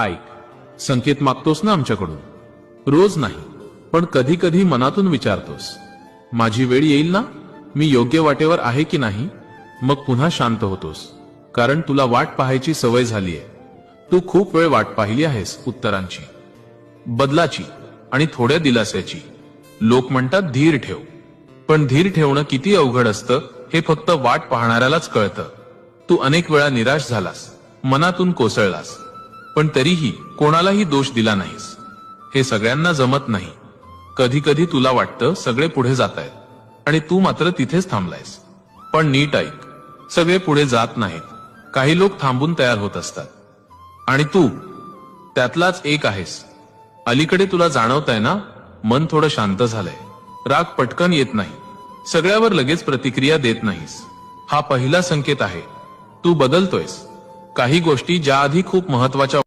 ऐक, संकेत मागतोस ना आमच्याकडून? रोज नाही, पण कधी कधी मनातून विचारतोस, माझी वेळ येईल ना? मी योग्य वाटेवर आहे की नाही? मग पुन्हा शांत होतोस, कारण तुला वाट पाहायची सवय झालीय. तू खूप वेळ वाट पाहिली आहेस उत्तरांची, बदलाची आणि थोड्या दिलास्याची. लोक म्हणतात धीर ठेव, पण धीर ठेवणं किती अवघड असतं हे फक्त वाट पाहणाऱ्यालाच कळतं. तू अनेक वेळा निराश झालास, मनातून कोसळलास, पण तरीही कोणालाही दोष दिला नाहीस. हे सगळ्यांना जमत नाही. कधी कधी तुला वाटतं सगळे पुढे जातायत आणि तू मात्र तिथेच थांबलायस. पण नीट ऐक, सगळे पुढे जात नाहीत. काही लोक थांबून तयार होत असतात, आणि तू त्यातलाच एक आहेस. अलीकडे तुला जाणवतंय ना, मन थोडं शांत झालंय. राग पटकन येत नाही, सगळ्यावर लगेच प्रतिक्रिया देत नाहीस. हा पहिला संकेत आहे. तू बदलतोयस. काही गोष्टी ज्या आधी खूप महत्वाच्या